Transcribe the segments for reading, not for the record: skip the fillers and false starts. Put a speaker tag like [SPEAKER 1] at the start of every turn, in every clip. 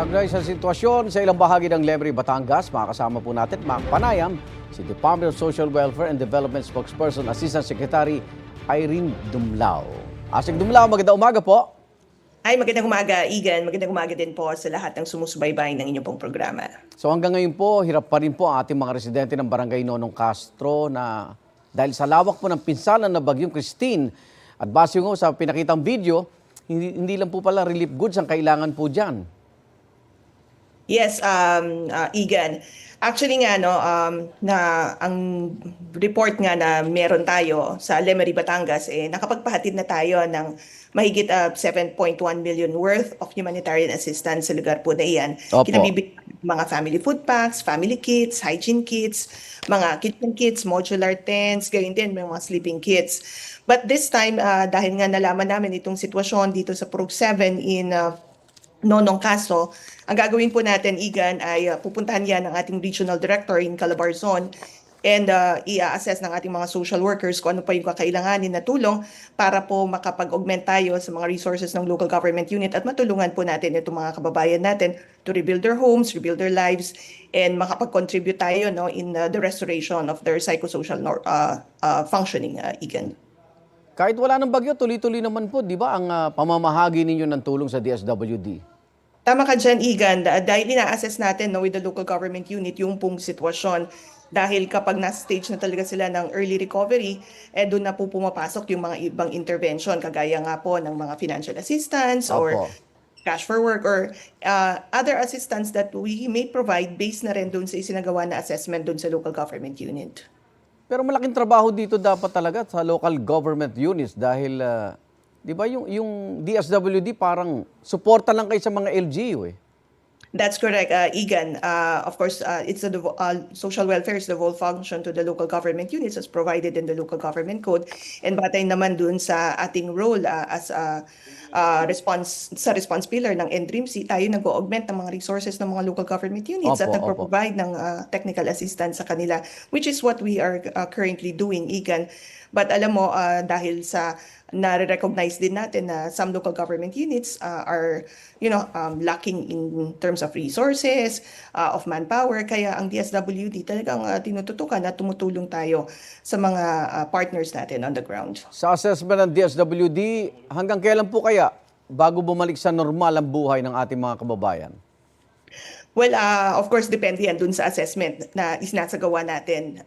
[SPEAKER 1] Kaugnay sa sitwasyon sa ilang bahagi ng Lemery, Batangas, makakasama po natin Panayam, si Department of Social Welfare and Development Spokesperson Assistant Secretary Irene Dumlao. Asik Dumlao, magandang umaga po.
[SPEAKER 2] Ay, magandang umaga, Igan. Magandang umaga din po sa lahat ng sumusubaybay ng inyong pong programa.
[SPEAKER 1] So hanggang ngayon po, hirap pa rin po ang ating mga residente ng Barangay Nonong Castro na dahil sa lawak po ng pinsalan na bagyong Christine at base ko sa pinakitang video, hindi lang po pala relief goods ang kailangan po dyan.
[SPEAKER 2] Yes, Igan. Actually nga, no, na ang report nga na meron tayo sa Lemery, Batangas, nakapagpahatid na tayo ng mahigit 7.1 million worth of humanitarian assistance sa lugar po na iyan.
[SPEAKER 1] Opo.
[SPEAKER 2] Kinabibigyan mga family food packs, family kits, hygiene kits, mga kitchen kits, modular tents, gayon din may mga sleeping kits. But this time, dahil nga nalaman namin itong sitwasyon dito sa Purok 7 in Nonong Castro, ang gagawin po natin, Igan, ay pupuntahan yan ng ating regional director in Calabarzon and i-assess ng ating mga social workers kung ano pa yung kakailanganin na tulong para po makapag-augment tayo sa mga resources ng local government unit at matulungan po natin itong mga kababayan natin to rebuild their homes, rebuild their lives, and makapag-contribute tayo, no, in the restoration of their psychosocial functioning, Igan.
[SPEAKER 1] Kahit wala ng bagyo, tuloy-tuloy naman po, di ba, ang pamamahagi ninyo ng tulong sa DSWD?
[SPEAKER 2] Tama ka dyan, Igan, dahil ina-assess natin, no, with the local government unit yung pong sitwasyon. Dahil kapag na-stage na talaga sila ng early recovery, doon na po pumapasok yung mga ibang intervention, kagaya nga po ng mga financial assistance or
[SPEAKER 1] Opo.
[SPEAKER 2] cash for work or other assistance that we may provide based na rin doon sa isinagawa na assessment doon sa local government unit.
[SPEAKER 1] Pero malaking trabaho dito dapat talaga sa local government units dahil, di ba, yung DSWD parang suporta lang kayo sa mga LGU eh.
[SPEAKER 2] That's correct, Igan. Of course, it's social welfare is the whole function to the local government units as provided in the local government code. And batay naman dun sa ating role as response pillar ng NDRIMC, tayo nag-augment ng mga resources ng mga local government units at
[SPEAKER 1] Opo,
[SPEAKER 2] nagpo-provide ng technical assistance sa kanila, which is what we are currently doing, Igan. But alam mo, dahil sa nare-recognize din natin na some local government units are, lacking in terms of resources, of manpower, kaya ang DSWD talagang tinututukan at tumutulong tayo sa mga partners natin on the ground.
[SPEAKER 1] Sa assessment ng DSWD, hanggang kailan po kaya bago bumalik sa normal ang buhay ng ating mga kababayan?
[SPEAKER 2] Well, of course, depende yan dun sa assessment na isinasagawa natin.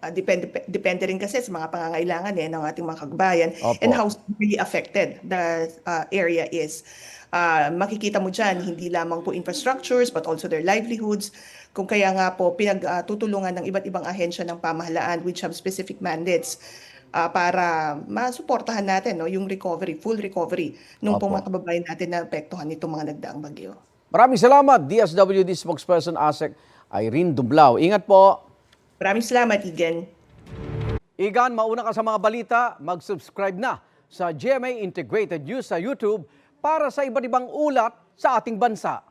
[SPEAKER 2] Depende rin kasi sa mga pangangailangan ng ating mga kababayan and how really affected the area is. Makikita mo dyan, hindi lamang po infrastructures but also their livelihoods. Kung kaya nga po, pinagtutulungan ng iba't ibang ahensya ng pamahalaan which have specific mandates para masuportahan natin, no, yung recovery, full recovery nung pong mga kababayan natin na apektuhan nitong mga nagdaang bagyo.
[SPEAKER 1] Maraming salamat, DSWD Spokesperson ASEC Irene Dumlao. Ingat po.
[SPEAKER 2] Maraming salamat, Igan.
[SPEAKER 1] Igan, mauna ka sa mga balita, mag-subscribe na sa GMA Integrated News sa YouTube para sa iba't ibang ulat sa ating bansa.